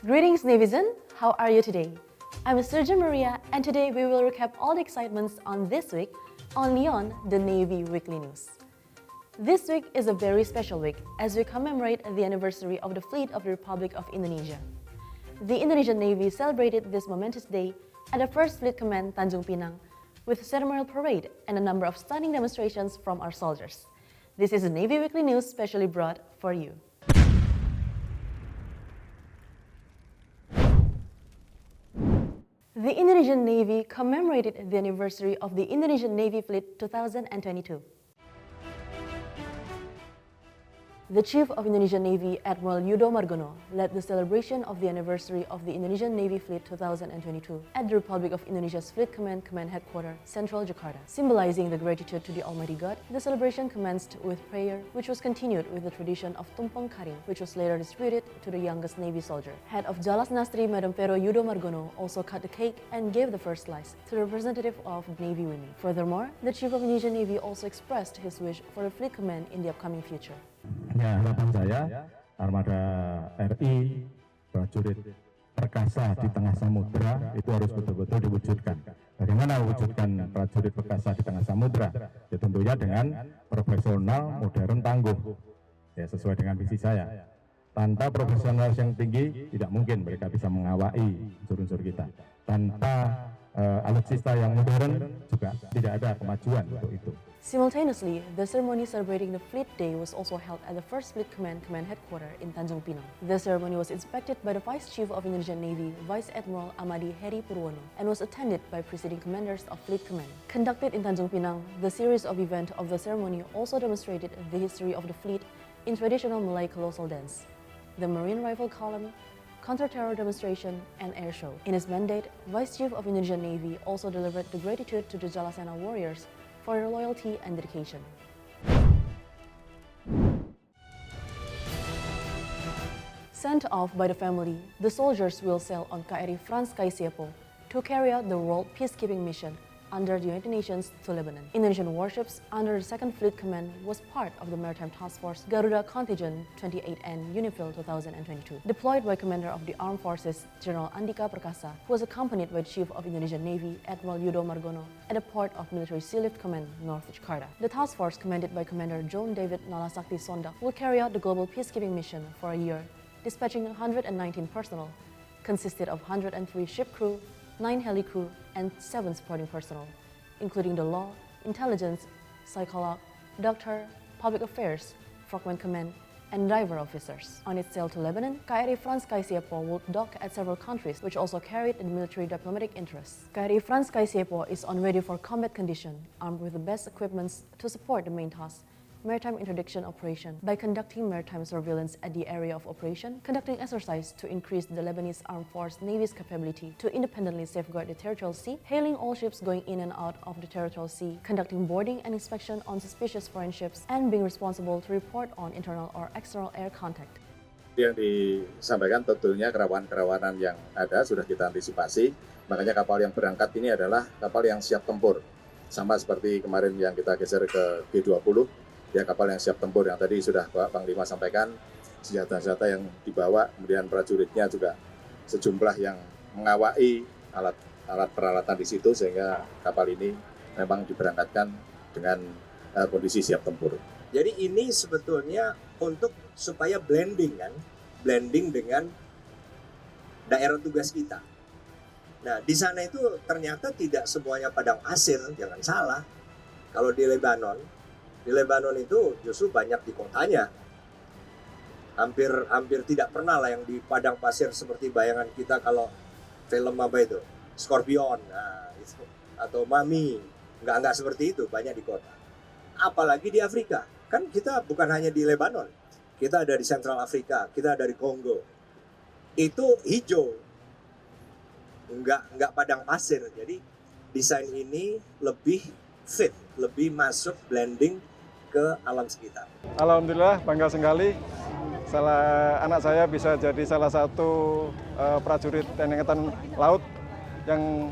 Greetings, Navyzen! How are you today? I'm Surja Maria, and today we will recap all the excitements on this week only on the Navy Weekly News. This week is a very special week as we commemorate the anniversary of the Fleet of the Republic of Indonesia. The Indonesian Navy celebrated this momentous day at the First Fleet Command Tanjung Pinang with a ceremonial parade and a number of stunning demonstrations from our soldiers. This is the Navy Weekly News specially brought for you. The Indonesian Navy commemorated the anniversary of the Indonesian Navy Fleet 2022. The Chief of Indonesian Navy, Admiral Yudo Margono, led the celebration of the anniversary of the Indonesian Navy Fleet 2022 at the Republic of Indonesia's Fleet Command Headquarters, Central Jakarta. Symbolizing the gratitude to the Almighty God, the celebration commenced with prayer, which was continued with the tradition of Tumpeng Karing, which was later distributed to the youngest Navy soldier. Head of Jalas Nastri, Madam Pero Yudo Margono, also cut the cake and gave the first slice to the representative of Navy women. Furthermore, the Chief of Indonesian Navy also expressed his wish for the Fleet Command in the upcoming future. Ya, harapan saya armada RI prajurit perkasa di tengah samudra itu harus betul-betul diwujudkan. Bagaimana mewujudkan prajurit perkasa di tengah samudra? Ya tentunya dengan profesional, modern, tangguh. Ya sesuai dengan visi saya. Tanpa profesional yang tinggi tidak mungkin mereka bisa mengawai unsur-unsur kita. Tanpa alutsista yang modern juga tidak ada kemajuan untuk itu. Simultaneously, the ceremony celebrating the Fleet Day was also held at the First Fleet Command Headquarters in Tanjung Pinang. The ceremony was inspected by the Vice Chief of Indonesian Navy, Vice Admiral Amadi Heri Purwono, and was attended by preceding commanders of Fleet Command. Conducted in Tanjung Pinang, the series of events of the ceremony also demonstrated the history of the fleet in traditional Malay colossal dance, the Marine Rifle Column, counter-terror demonstration, and air show. In his mandate, Vice Chief of Indonesian Navy also delivered the gratitude to the Jalasena warriors for their loyalty and dedication. Sent off by the family, the soldiers will sail on KRI FRANS KAISIEPO to carry out the World Peacekeeping Mission under the United Nations to Lebanon. Indonesian warships under the 2nd Fleet Command was part of the Maritime Task Force Garuda Contingent 28N UNIFIL 2022, deployed by Commander of the Armed Forces General Andika Perkasa, who was accompanied by Chief of Indonesian Navy Admiral Yudo Margono at the port of Military Sea Lift Command, North Jakarta. The task force, commanded by Commander John David Nalasakti Sondak, will carry out the global peacekeeping mission for a year, dispatching 119 personnel, consisted of 103 ship crew, 9 heli crew, and 7 supporting personnel, including the law, intelligence, psycholog, doctor, public affairs, frogman command, and diver officers. On its sail to Lebanon, KRI FRANS KAISIEPO will dock at several countries, which also carried the military diplomatic interests. KRI FRANS KAISIEPO is on ready for combat condition, armed with the best equipments to support the main task, maritime interdiction operation, by conducting maritime surveillance at the area of operation, conducting exercise to increase the Lebanese Armed Force Navy's capability to independently safeguard the territorial sea, hailing all ships going in and out of the territorial sea, conducting boarding and inspection on suspicious foreign ships, and being responsible to report on internal or external air contact. Yang disampaikan tentunya kerawanan-kerawanan yang ada sudah kita antisipasi, makanya kapal yang berangkat ini adalah kapal yang siap tempur. Sama seperti kemarin yang kita geser ke G20, ya kapal yang siap tempur yang tadi sudah Pak Panglima sampaikan, senjata-senjata yang dibawa, kemudian prajuritnya juga sejumlah yang mengawai alat peralatan di situ sehingga kapal ini memang diberangkatkan dengan kondisi siap tempur. Jadi ini sebetulnya untuk supaya blending dengan daerah tugas kita. Nah di sana itu ternyata tidak semuanya padang pasir, jangan salah. Kalau di Lebanon itu justru banyak di kotanya. Hampir tidak pernah lah yang di padang pasir seperti bayangan kita kalau film apa itu, Scorpion, atau Mami. Nggak seperti itu, banyak di kota. Apalagi di Afrika. Kan kita bukan hanya di Lebanon. Kita ada di Central Afrika, kita ada di Kongo. Itu hijau. Nggak padang pasir. Jadi desain ini lebih fit, lebih masuk blending ke alam sekitar. Alhamdulillah bangga sekali anak saya bisa jadi salah satu prajurit TNI Angkatan Laut yang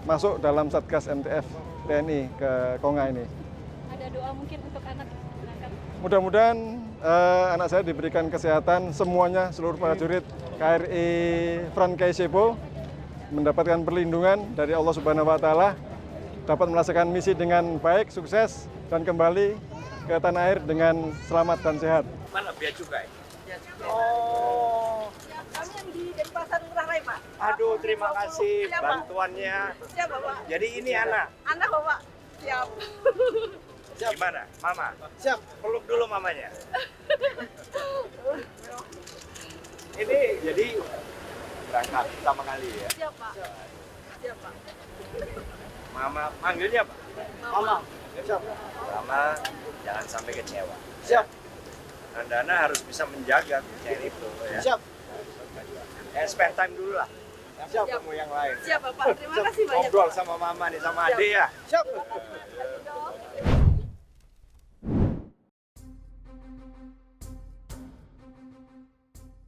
masuk dalam Satgas MTF TNI ke Konga ini. Ada doa mungkin untuk anak? Mudah-mudahan anak saya diberikan kesehatan, semuanya seluruh prajurit KRI FRANS KAISIEPO mendapatkan perlindungan dari Allah Subhanahu wa taala, dapat melaksanakan misi dengan baik, sukses dan kembali ke tanah air dengan selamat dan sehat. Mana bea cukai? Oh, kami yang dari Pasar Murah Rai, Pak. Aduh, terima kasih Siap, Pak. bantuannya. Siap, Bapak. Jadi ini anak. Anak, Bapak. Siap. Gimana? Mama? Siap. Peluk dulu mamanya. Ini jadi berangkat pertama kali ya. Siap, Pak. Siap, Pak. Mama manggilnya apa? Mama. Siap. Mama, jangan sampai kecewa. Siap. Anda harus bisa menjaga kucing itu ya. Siap. Spend time dulu lah. Siap. Ketemu yang lain. Siap, Bapak. Terima kasih banyak. Ngobrol Pak. sama mama nih, sama adik ya. Siap.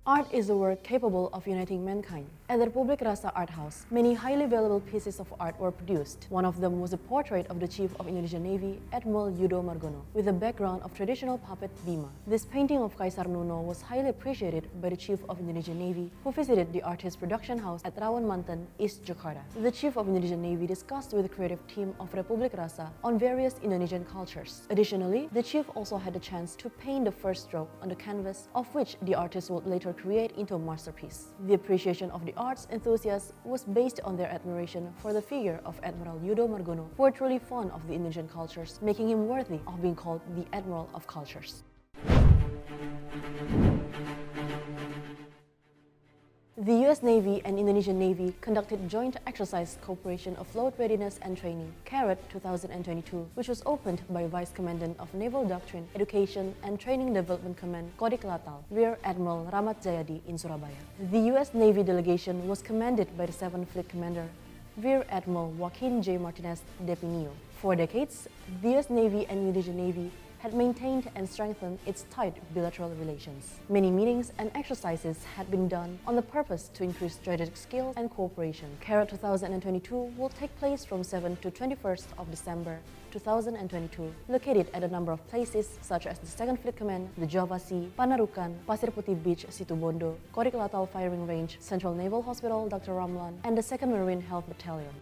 Art is a work capable of uniting mankind. At the Republik Rasa Art House, many highly valuable pieces of art were produced. One of them was a portrait of the Chief of Indonesian Navy, Admiral Yudo Margono, with a background of traditional puppet Bima. This painting of Kaisar Nuno was highly appreciated by the Chief of Indonesian Navy, who visited the artist's production house at Rawan Manten, East Jakarta. The Chief of Indonesian Navy discussed with the creative team of Republik Rasa on various Indonesian cultures. Additionally, the Chief also had the chance to paint the first stroke on the canvas, of which the artist would later create into a masterpiece. The appreciation of the arts enthusiasts was based on their admiration for the figure of Admiral Yudo Margono, who were truly fond of the Indonesian cultures, making him worthy of being called the Admiral of Cultures. The US Navy and Indonesian Navy conducted joint exercise cooperation of LAUT Readiness and Training, CARAT 2022, which was opened by Vice Commandant of Naval Doctrine, Education and Training Development Command, Kodik Latal, Rear Admiral Ramat Jayadi in Surabaya. The US Navy delegation was commanded by the 7th Fleet Commander, Rear Admiral Joaquin J. Martinez de Pinillo. For decades, the US Navy and Indonesian Navy had maintained and strengthened its tight bilateral relations. Many meetings and exercises had been done on the purpose to increase strategic skills and cooperation. CARAT 2022 will take place from 7 to 21st of December 2022, located at a number of places such as the 2nd Fleet Command, the Java Sea, Panarukan, Pasir Putih Beach, Situbondo, Kodik Latal Firing Range, Central Naval Hospital, Dr. Ramlan, and the 2nd Marine Health Battalion.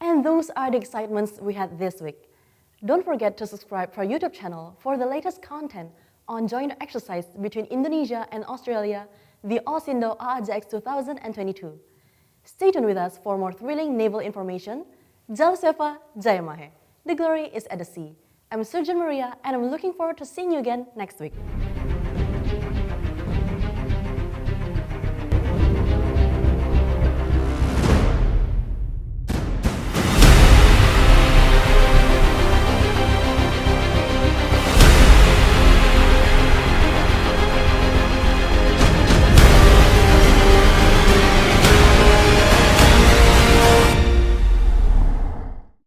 And those are the excitements we had this week. Don't forget to subscribe to our YouTube channel for the latest content on joint exercise between Indonesia and Australia, the AUSINDO AAJX 2022. Stay tuned with us for more thrilling naval information. Jalesvevajayamahe. The glory is at the sea. I'm Surgeon Maria, and I'm looking forward to seeing you again next week.